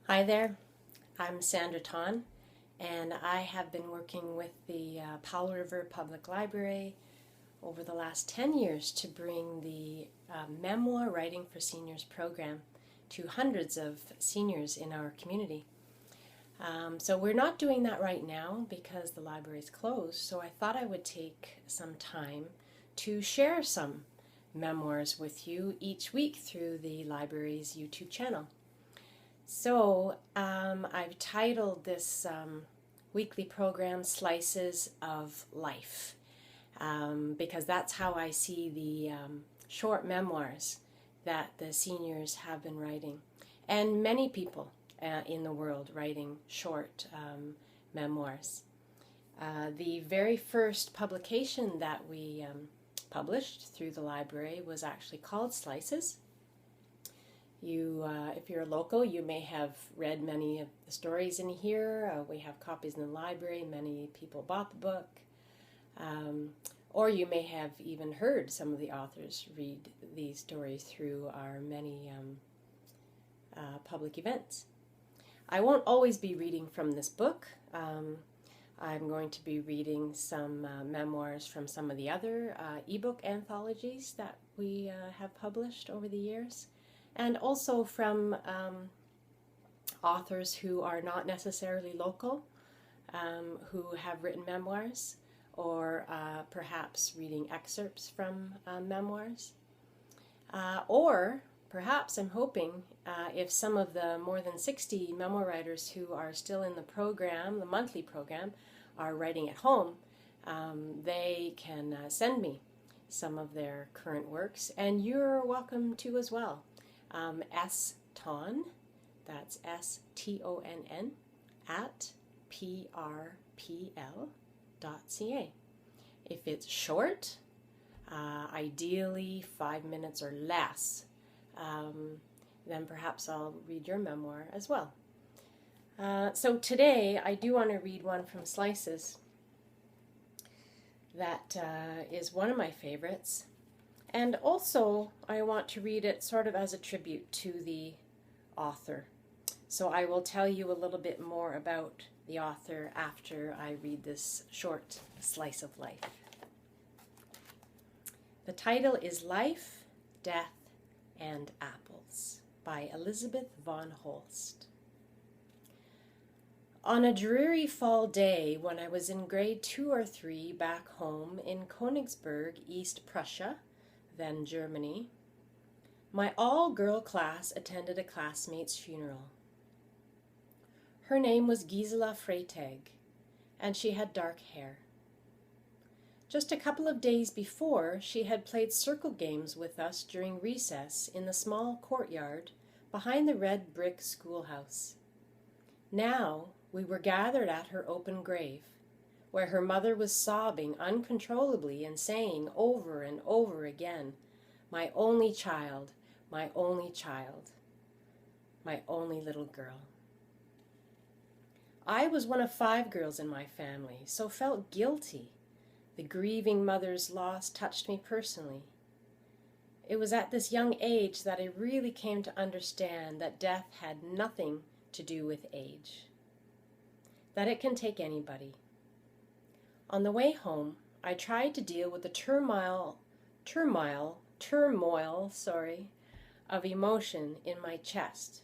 Hi there, I'm Sandra Tonn, and I have been working with the Powell River Public Library over the last 10 years to bring the Memoir Writing for Seniors program to hundreds of seniors in our community. So we're not doing that right now because the library is closed, so I thought I would take some time to share some memoirs with you each week through the library's YouTube channel. So I've titled this weekly program Slices of Life because that's how I see the short memoirs that the seniors have been writing, and many people in the world writing short memoirs. The very first publication that we published through the library was actually called Slices. If you're a local, you may have read many of the stories in here. We have copies in the library. Many people bought the book. Or you may have even heard some of the authors read these stories through our many public events. I won't always be reading from this book. I'm going to be reading some memoirs from some of the other ebook anthologies that we have published over the years, and also from authors who are not necessarily local, who have written memoirs, or perhaps reading excerpts from memoirs. Or perhaps I'm hoping if some of the more than 60 memoir writers who are still in the program, the monthly program, are writing at home, they can send me some of their current works, and you're welcome to as well. Tonn, that's STONN, at prpl.ca. If it's short, ideally 5 minutes or less, then perhaps I'll read your memoir as well. So today I do want to read one from Slices that is one of my favorites. And also, I want to read it sort of as a tribute to the author. So I will tell you a little bit more about the author after I read this short slice of life. The title is Life, Death, and Apples by Elisabeth von Holst. On a dreary fall day when I was in grade 2 or 3 back home in Königsberg, East Prussia, then Germany, my all-girl class attended a classmate's funeral. Her name was Gisela Freytag, and she had dark hair. Just a couple of days before, she had played circle games with us during recess in the small courtyard behind the red brick schoolhouse. Now we were gathered at her open grave, where her mother was sobbing uncontrollably and saying over and over again, "My only child, my only child, my only little girl." I was one of 5 girls in my family, so felt guilty. The grieving mother's loss touched me personally. It was at this young age that I really came to understand that death had nothing to do with age, that it can take anybody. On the way home, I tried to deal with the turmoil of emotion in my chest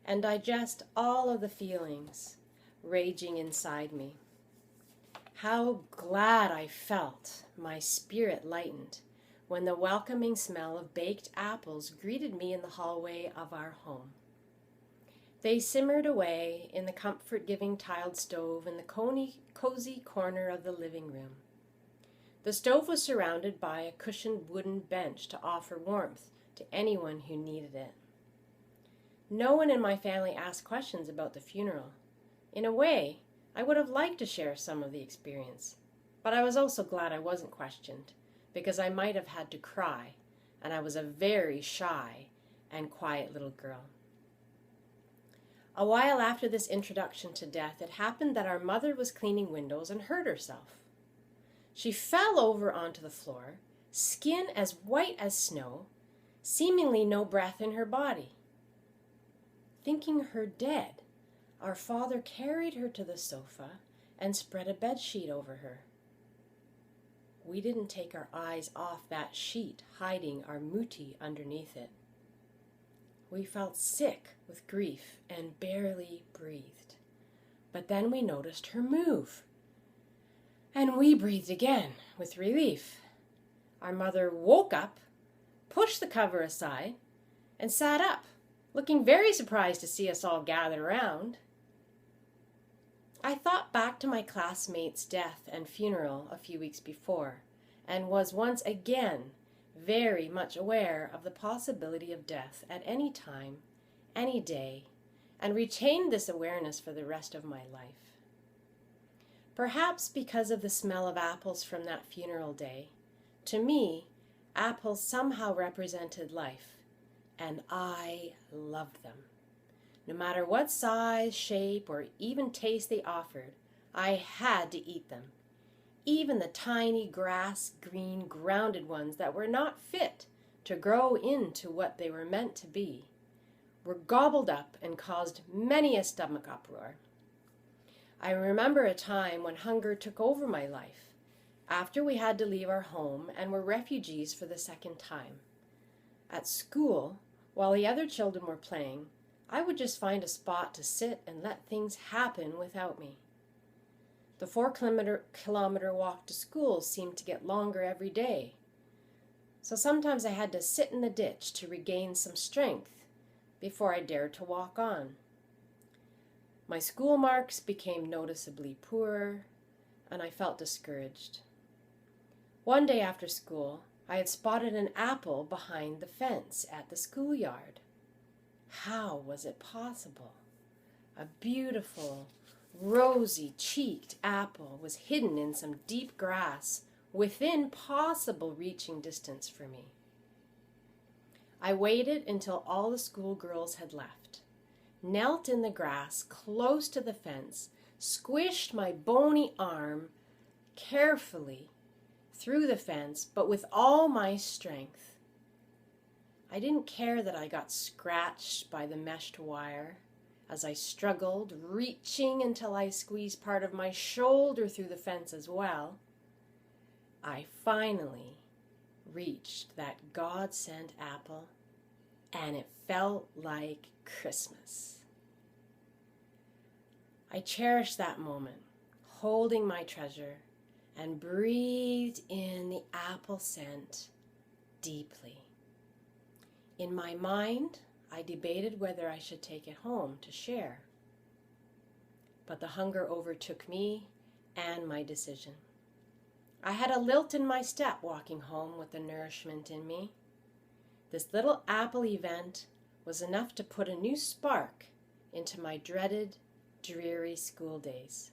and digest all of the feelings raging inside me. How glad I felt, my spirit lightened, when the welcoming smell of baked apples greeted me in the hallway of our home. They simmered away in the comfort-giving tiled stove in the cozy corner of the living room. The stove was surrounded by a cushioned wooden bench to offer warmth to anyone who needed it. No one in my family asked questions about the funeral. In a way, I would have liked to share some of the experience, but I was also glad I wasn't questioned, because I might have had to cry, and I was a very shy and quiet little girl. A while after this introduction to death, it happened that our mother was cleaning windows and hurt herself. She fell over onto the floor, skin as white as snow, seemingly no breath in her body. thinking her dead, our father carried her to the sofa and spread a bed sheet over her. We didn't take our eyes off that sheet, hiding our muti underneath it. We felt sick with grief and barely breathed. But then we noticed her move. And we breathed again with relief. Our mother woke up, pushed the cover aside, and sat up, looking very surprised to see us all gathered around. I thought back to my classmate's death and funeral a few weeks before, and was once again very much aware of the possibility of death at any time, any day, and retained this awareness for the rest of my life. Perhaps because of the smell of apples from that funeral day, to me, apples somehow represented life, and I loved them. No matter what size, shape, or even taste they offered, I had to eat them. Even the tiny grass-green grounded ones that were not fit to grow into what they were meant to be were gobbled up and caused many a stomach uproar. I remember a time when hunger took over my life, after we had to leave our home and were refugees for the second time. At school, while the other children were playing, I would just find a spot to sit and let things happen without me. The 4-kilometer walk to school seemed to get longer every day, so sometimes I had to sit in the ditch to regain some strength before I dared to walk on. My school marks became noticeably poorer, and I felt discouraged. One day after school, I had spotted an apple behind the fence at the schoolyard. How was it possible? A beautiful, rosy-cheeked apple was hidden in some deep grass within possible reaching distance for me. I waited until all the schoolgirls had left, knelt in the grass close to the fence, squished my bony arm carefully through the fence, but with all my strength. I didn't care that I got scratched by the meshed wire as I struggled, reaching until I squeezed part of my shoulder through the fence as well. I finally reached that God-sent apple, and it felt like Christmas. I cherished that moment, holding my treasure, and breathed in the apple scent deeply. In my mind, I debated whether I should take it home to share. But the hunger overtook me and my decision. I had a lilt in my step walking home with the nourishment in me. This little apple event was enough to put a new spark into my dreaded, dreary school days.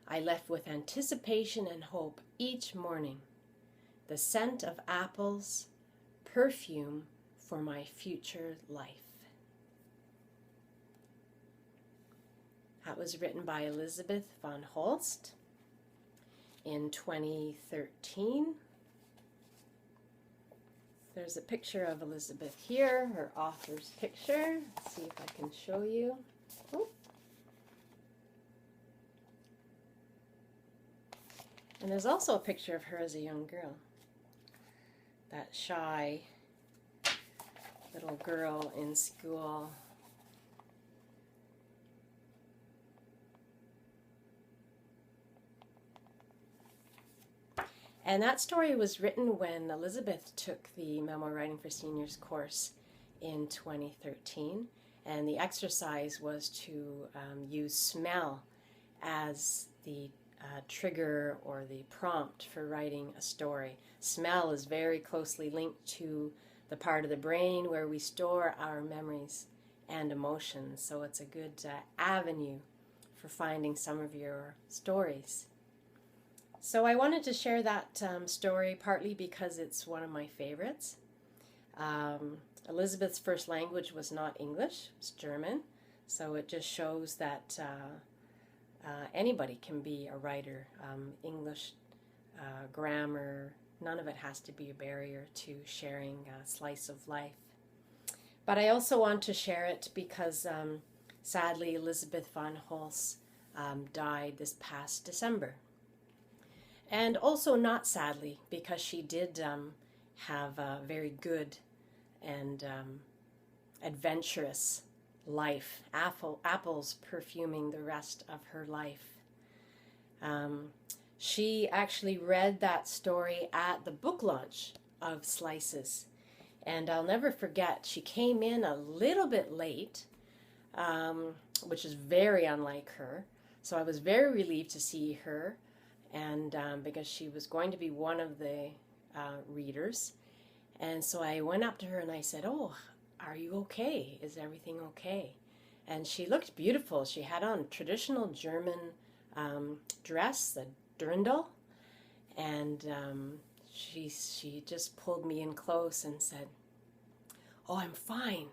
I left with anticipation and hope each morning. The scent of apples, perfume for my future life. That was written by Elisabeth von Holst in 2013. There's a picture of Elisabeth here, her author's picture. Let's see if I can show you. Oh. And there's also a picture of her as a young girl. That shy little girl in school. And that story was written when Elisabeth took the Memoir Writing for Seniors course in 2013. And the exercise was to use smell as the trigger or the prompt for writing a story. Smell is very closely linked to the part of the brain where we store our memories and emotions. So it's a good avenue for finding some of your stories. So I wanted to share that story partly because it's one of my favorites. Elisabeth's first language was not English, it was German. So it just shows that anybody can be a writer. English, grammar, none of it has to be a barrier to sharing a slice of life. But I also want to share it because Sadly, Elisabeth von Holst died this past December. And also not sadly, because she did have a very good and adventurous life, apples perfuming the rest of her life. She actually read that story at the book launch of Slices. And I'll never forget, she came in a little bit late, which is very unlike her. So I was very relieved to see her, and because she was going to be one of the readers. And so I went up to her and I said, "Oh, are you okay? Is everything okay?" And she looked beautiful. She had on traditional German dress, the dirndl, and she just pulled me in close and said, "Oh, I'm fine,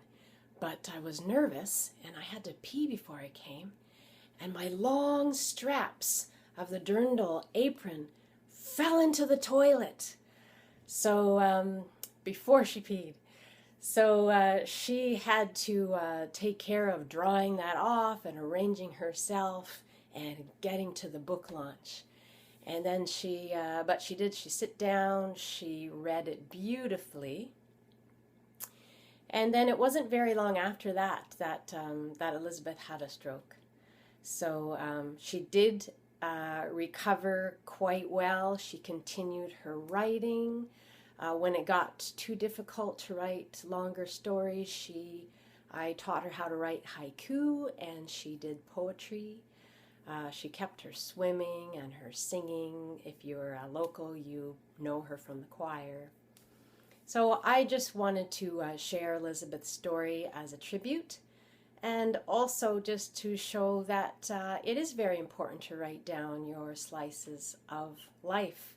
but I was nervous and I had to pee before I came, and my long straps of the dirndl apron fell into the toilet." So before she peed. So she had to take care of drying that off and arranging herself and getting to the book launch. And then she sit down, she read it beautifully. And then it wasn't very long after that Elisabeth had a stroke. So she did recover quite well. She continued her writing. When it got too difficult to write longer stories, I taught her how to write haiku, and she did poetry. She kept her swimming and her singing. If you're a local, you know her from the choir. So I just wanted to share Elisabeth's story as a tribute, and also just to show that it is very important to write down your slices of life.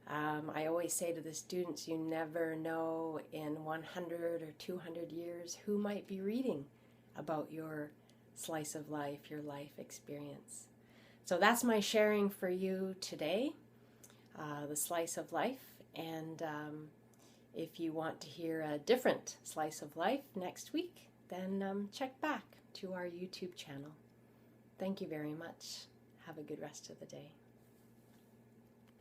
I always say to the students, you never know in 100 or 200 years who might be reading about your slice of life, your life experience. So that's my sharing for you today, the slice of life. And if you want to hear a different slice of life next week, then check back to our YouTube channel. Thank you very much. Have a good rest of the day.